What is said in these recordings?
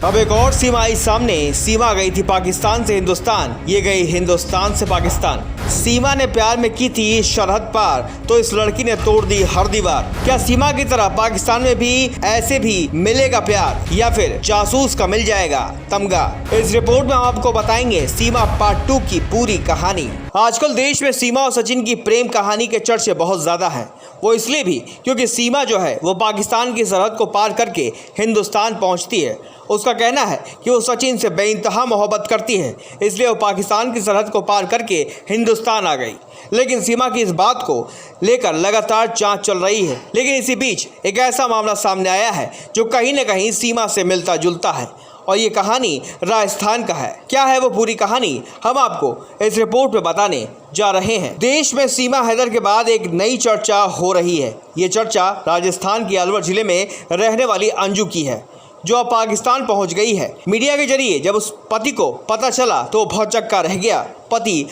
अब एक और सीमा आई सामने। सीमा गई थी पाकिस्तान से हिंदुस्तान, ये गई हिंदुस्तान से पाकिस्तान। सीमा ने प्यार में की थी सरहद पार, तो इस लड़की ने तोड़ दी हर दीवार। क्या सीमा की तरह पाकिस्तान में भी ऐसे भी मिलेगा प्यार, या फिर जासूस का मिल जाएगा तमगा? इस रिपोर्ट में हम आपको बताएंगे सीमा पार्ट 2 की पूरी कहानी। आजकल देश में सीमा और सचिन की प्रेम कहानी के चर्चे बहुत ज्यादा हैं। वो इसलिए भी क्योंकि सीमा जो है वो पाकिस्तान की सरहद को पार करके हिंदुस्तान पहुंचती है। उसका कहना है कि वो सचिन से बेइंतहा मोहब्बत करती है, इसलिए वो पाकिस्तान की सरहद को पार करके हिंदुस्तान आ गई। लेकिन सीमा की इस बात को लेकर लगातार जांच चल रही है। लेकिन इसी बीच एक ऐसा मामला सामने आया है जो कहीं न कहीं सीमा से मिलता जुलता है, और ये कहानी राजस्थान का है। क्या है वो पूरी कहानी, हम आपको इस रिपोर्ट में बताने जा रहे हैं। देश में सीमा हैदर के बाद एक नई चर्चा हो रही है। ये चर्चा राजस्थान के अलवर जिले में रहने वाली अंजू की है, जो अब पाकिस्तान पहुंच गई है। मीडिया के जरिए जब उस पति को पता चला तो भौचक्का रह गया। पति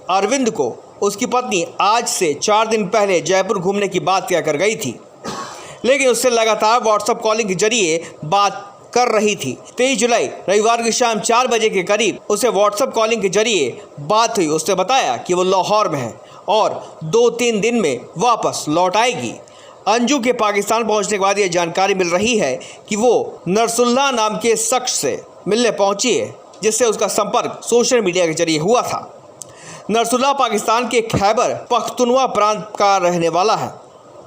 अरविंद को उसकी पत्नी आज से 4 दिन पहले जयपुर घूमने की बात कहकर गई थी, लेकिन उससे लगातार व्हाट्सएप कॉलिंग के जरिए बात कर रही थी। 23 जुलाई रविवार की शाम 4 बजे के करीब उसे व्हाट्सएप कॉलिंग के जरिए बात हुई। उसने बताया कि वो लाहौर में है और 2-3 दिन में वापस लौट आएगी। अंजू के पाकिस्तान पहुंचने के बाद यह जानकारी मिल रही है कि वो नरसुल्ला नाम के शख्स से मिलने पहुंची है, जिससे उसका संपर्क सोशल मीडिया के जरिए हुआ था। नरसुल्ला पाकिस्तान के खैबर पख्तूनख्वा प्रांत का रहने वाला है।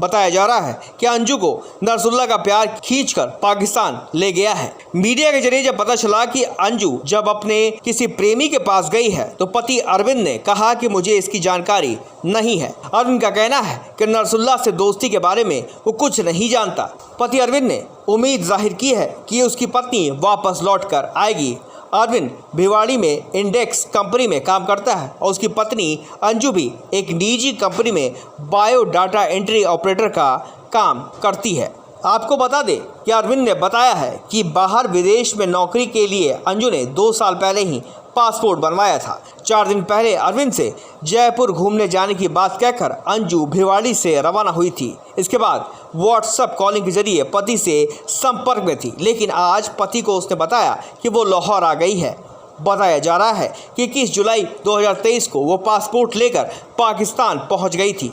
बताया जा रहा है कि अंजू को नरसुल्ला का प्यार खींचकर पाकिस्तान ले गया है। मीडिया के जरिए जब पता चला कि अंजू जब अपने किसी प्रेमी के पास गई है तो पति अरविंद ने कहा कि मुझे इसकी जानकारी नहीं है। अरविंद का कहना है कि नरसुल्ला से दोस्ती के बारे में वो कुछ नहीं जानता। पति अरविंद ने उम्मीद जाहिर की है कि उसकी पत्नी वापस लौट कर आएगी। अरविंद भिवाड़ी में इंडेक्स कंपनी में काम करता है और उसकी पत्नी अंजू भी एक निजी कंपनी में बायो डाटा एंट्री ऑपरेटर का काम करती है। आपको बता दें कि अरविंद ने बताया है कि बाहर विदेश में नौकरी के लिए अंजू ने 2 साल पहले ही पासपोर्ट बनवाया था। 4 दिन पहले अरविंद से जयपुर घूमने जाने की बात कहकर अंजू भिवाड़ी से रवाना हुई थी। इसके बाद व्हाट्सएप कॉलिंग के जरिए पति से संपर्क में थी, लेकिन आज पति को उसने बताया कि वो लाहौर आ गई है। बताया जा रहा है कि 21 जुलाई 2023 को वो पासपोर्ट लेकर पाकिस्तान पहुंच गई थी।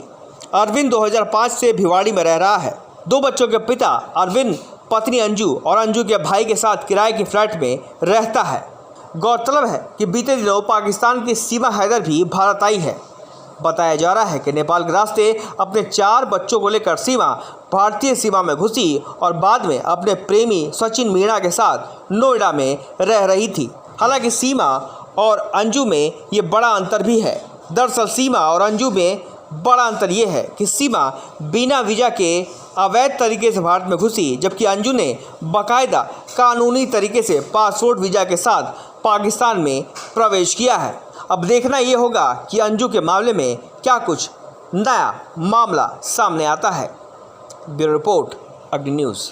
अरविंद 2005 से भिवाड़ी में रह रहा है। 2 बच्चों के पिता अरविंद पत्नी अंजू और अंजू के भाई के साथ किराए के फ्लैट में रहता है। गौरतलब है कि बीते दिनों पाकिस्तान की सीमा हैदर भी भारत आई है। बताया जा रहा है कि नेपाल के रास्ते अपने 4 बच्चों को लेकर सीमा भारतीय सीमा में घुसी और बाद में अपने प्रेमी सचिन मीणा के साथ नोएडा में रह रही थी। हालांकि सीमा और अंजू में ये बड़ा अंतर भी है। दरअसल सीमा और अंजू में बड़ा अंतर ये है कि सीमा बिना वीज़ा के अवैध तरीके से भारत में घुसी, जबकि अंजू ने बाकायदा कानूनी तरीके से पासपोर्ट वीज़ा के साथ पाकिस्तान में प्रवेश किया है। अब देखना ये होगा कि अंजू के मामले में क्या कुछ नया मामला सामने आता है। ब्यूरो रिपोर्ट, अग्नि न्यूज़।